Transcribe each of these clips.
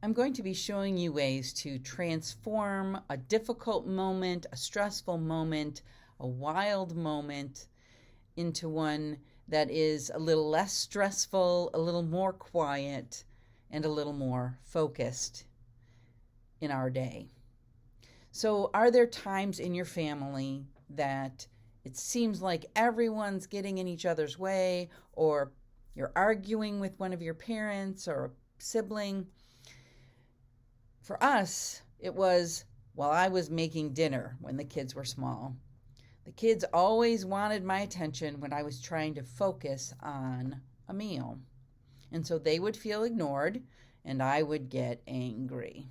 I'm going to be showing you ways to transform a difficult moment, a stressful moment, a wild moment into one that is a little less stressful, a little more quiet, and a little more focused in our day. So, are there times in your family that it seems like everyone's getting in each other's way, or you're arguing with one of your parents or a sibling? For us, it was while I was making dinner when the kids were small. The kids always wanted my attention when I was trying to focus on a meal. And so they would feel ignored and I would get angry.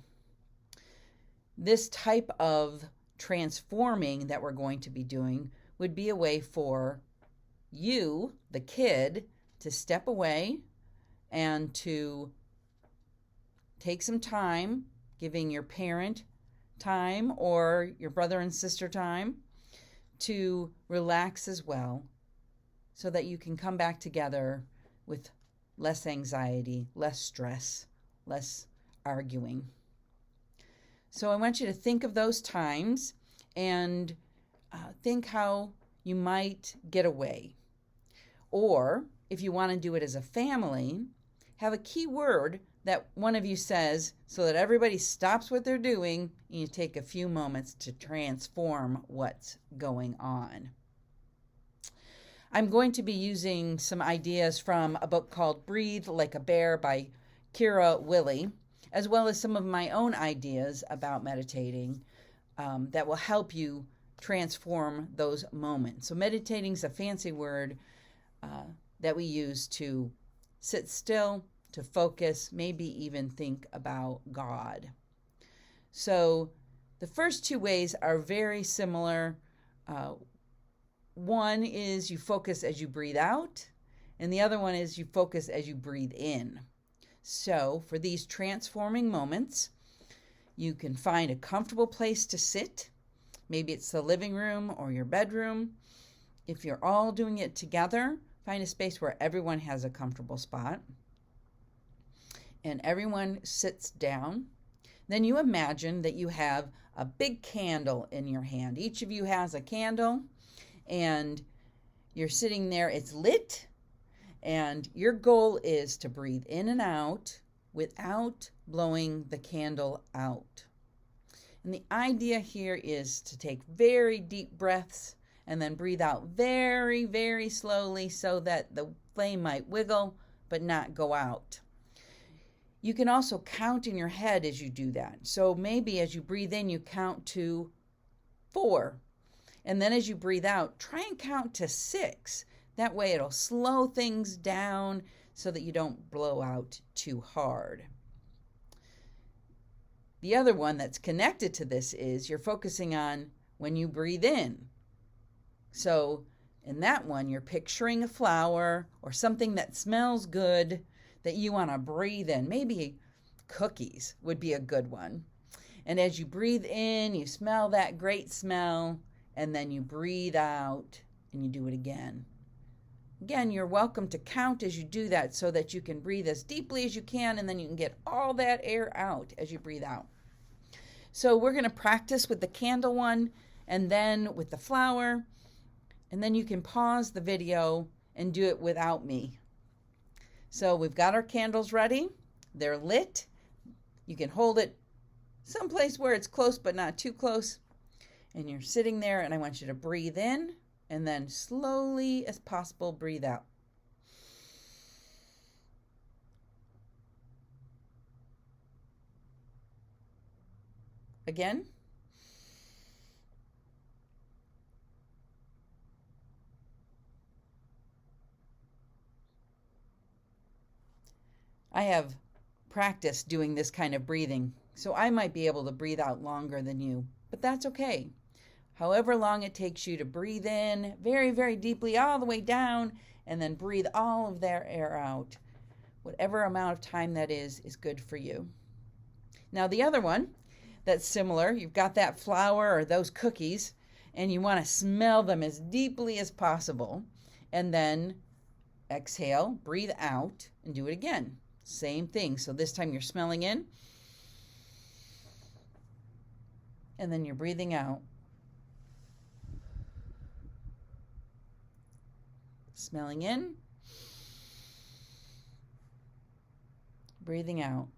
This type of transforming that we're going to be doing would be a way for you, the kid, to step away and to take some time, giving your parent time or your brother and sister time to relax as well, so that you can come back together with less anxiety, less stress, less arguing. So I want you to think of those times and think how you might get away. Or if you want to do it as a family, have a key word that one of you says so that everybody stops what they're doing and you take a few moments to transform what's going on. I'm going to be using some ideas from a book called Breathe Like a Bear by Kira Willie, as well as some of my own ideas about meditating that will help you transform those moments. So meditating is a fancy word that we use to sit still, to focus, maybe even think about God. So the first two ways are very similar. One is you focus as you breathe out, and the other one is you focus as you breathe in. So for these transforming moments, you can find a comfortable place to sit. Maybe it's the living room or your bedroom. If you're all doing it together, find a space where everyone has a comfortable spot. And everyone sits down. Then you imagine that you have a big candle in your hand. Each of you has a candle, and you're sitting there. It's lit. And your goal is to breathe in and out without blowing the candle out. And the idea here is to take very deep breaths and then breathe out very, very slowly so that the flame might wiggle but not go out. You can also count in your head as you do that. So maybe as you breathe in, you count to 4. And then as you breathe out, try and count to 6. That way it'll slow things down so that you don't blow out too hard. The other one that's connected to this is you're focusing on when you breathe in. So in that one, you're picturing a flower or something that smells good that you want to breathe in. Maybe cookies would be a good one. And as you breathe in, you smell that great smell, and then you breathe out and you do it again. Again, you're welcome to count as you do that so that you can breathe as deeply as you can, and then you can get all that air out as you breathe out. So we're going to practice with the candle one and then with the flower, and then you can pause the video and do it without me. So we've got our candles ready. They're lit. You can hold it someplace where it's close but not too close. And you're sitting there, and I want you to breathe in and then slowly as possible breathe out. Again. I have practiced doing this kind of breathing, so I might be able to breathe out longer than you, but that's okay. However long it takes you to breathe in very, very deeply all the way down and then breathe all of that air out, whatever amount of time that is good for you. Now the other one that's similar, you've got that flour or those cookies and you want to smell them as deeply as possible, and then exhale, breathe out, and do it again. Same thing. So this time you're smelling in, And then you're breathing out. Smelling in. Breathing out.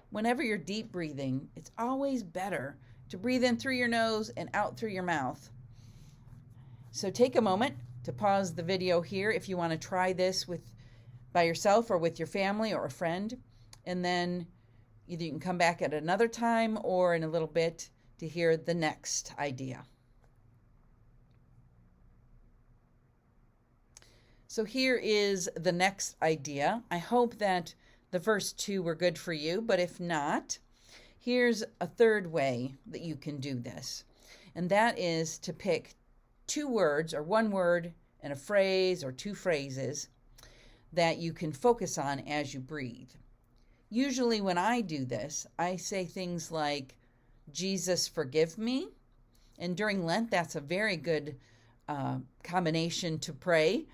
Whenever you're deep breathing, it's always better to breathe in through your nose and out through your mouth. So take a moment to pause the video here if you want to try this by yourself or with your family or a friend. And then either you can come back at another time or in a little bit to hear the next idea. So here is the next idea. I hope that the first two were good for you, but if not, here's a third way that you can do this. And that is to pick two words or one word and a phrase or two phrases that you can focus on as you breathe. Usually when I do this, I say things like, Jesus, forgive me. And during Lent, that's a very good combination to pray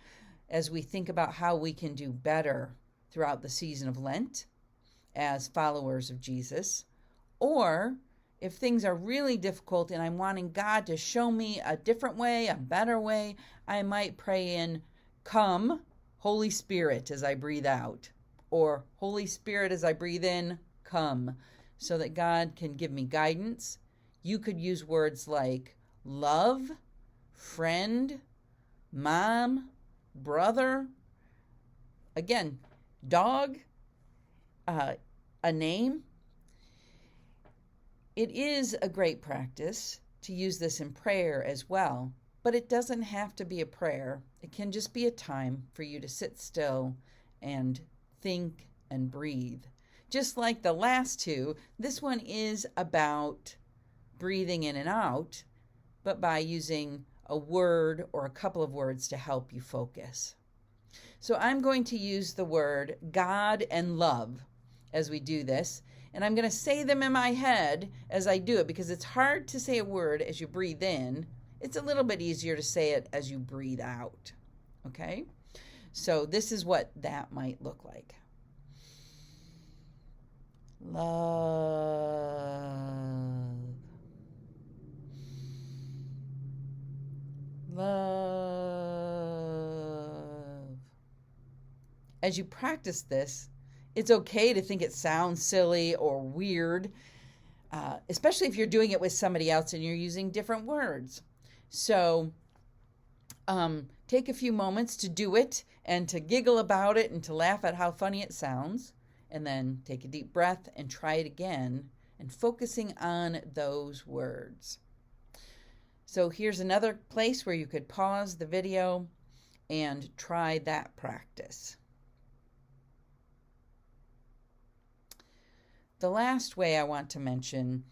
as we think about how we can do better throughout the season of Lent as followers of Jesus. Or if things are really difficult and I'm wanting God to show me a different way, a better way, I might pray in, come, Holy Spirit, as I breathe out. Or Holy Spirit, as I breathe in, come, so that God can give me guidance. You could use words like love, friend, mom, brother, again, dog, a name. It is a great practice to use this in prayer as well, but it doesn't have to be a prayer. It can just be a time for you to sit still and think and breathe. Just like the last two, this one is about breathing in and out, but by using a word or a couple of words to help you focus. So I'm going to use the word God and love as we do this, and I'm going to say them in my head as I do it because it's hard to say a word as you breathe in. It's a little bit easier to say it as you breathe out. Okay? So this is what that might look like. Love. Love. As you practice this, it's okay to think it sounds silly or weird, especially if you're doing it with somebody else and you're using different words. So take a few moments to do it and to giggle about it and to laugh at how funny it sounds. And then take a deep breath and try it again and focusing on those words. So here's another place where you could pause the video and try that practice. The last way I want to mention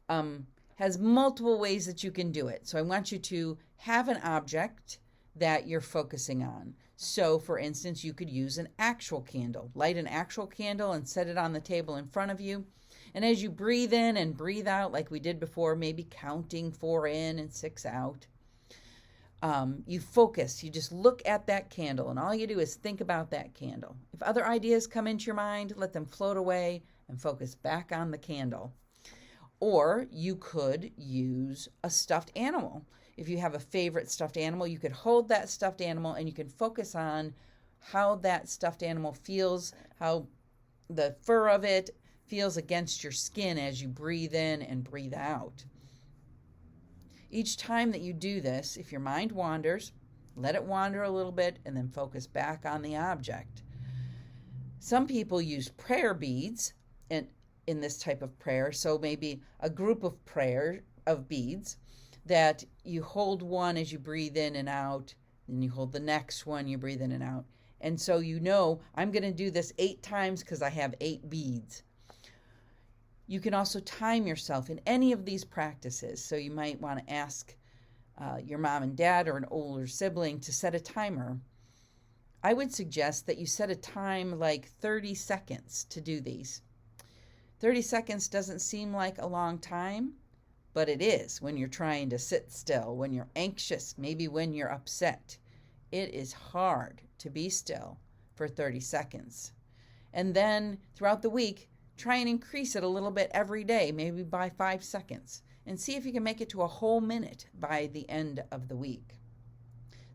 has multiple ways that you can do it. So I want you to have an object that you're focusing on. So, for instance, you could use an actual candle. Light an actual candle and set it on the table in front of you. And as you breathe in and breathe out, like we did before, maybe counting 4 in and 6 out, you focus. You just look at that candle, and all you do is think about that candle. If other ideas come into your mind, let them float away and focus back on the candle. Or you could use a stuffed animal. If you have a favorite stuffed animal, you could hold that stuffed animal and you can focus on how that stuffed animal feels, how the fur of it feels against your skin as you breathe in and breathe out. Each time that you do this, if your mind wanders, let it wander a little bit and then focus back on the object. Some people use prayer beads in this type of prayer, so maybe a group of beads that you hold one as you breathe in and out, then you hold the next one, you breathe in and out. And so you know, I'm going to do this 8 times because I have 8 beads. You can also time yourself in any of these practices. So you might want to ask your mom and dad or an older sibling to set a timer. I would suggest that you set a time like 30 seconds to do these. 30 seconds doesn't seem like a long time, but it is when you're trying to sit still, when you're anxious, maybe when you're upset. It is hard to be still for 30 seconds. And then throughout the week, try and increase it a little bit every day, maybe by 5 seconds, and see if you can make it to a whole minute by the end of the week.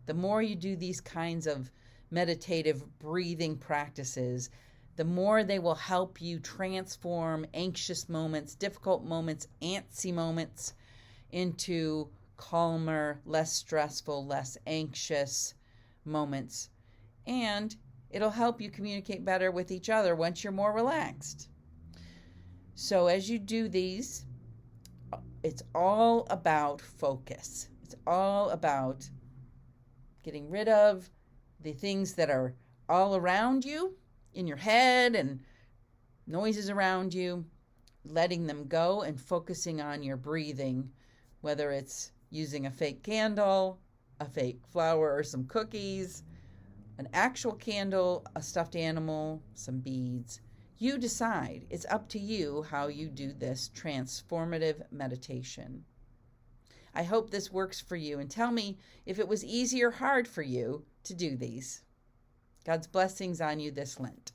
The more you do these kinds of meditative breathing practices, the more they will help you transform anxious moments, difficult moments, antsy moments into calmer, less stressful, less anxious moments. And it'll help you communicate better with each other once you're more relaxed. So as you do these, it's all about focus. It's all about getting rid of the things that are all around you, in your head and noises around you, letting them go and focusing on your breathing, whether it's using a fake candle, a fake flower or some cookies, an actual candle, a stuffed animal, some beads. You decide. It's up to you how you do this transformative meditation. I hope this works for you, and tell me if it was easy or hard for you to do these. God's blessings on you this Lent.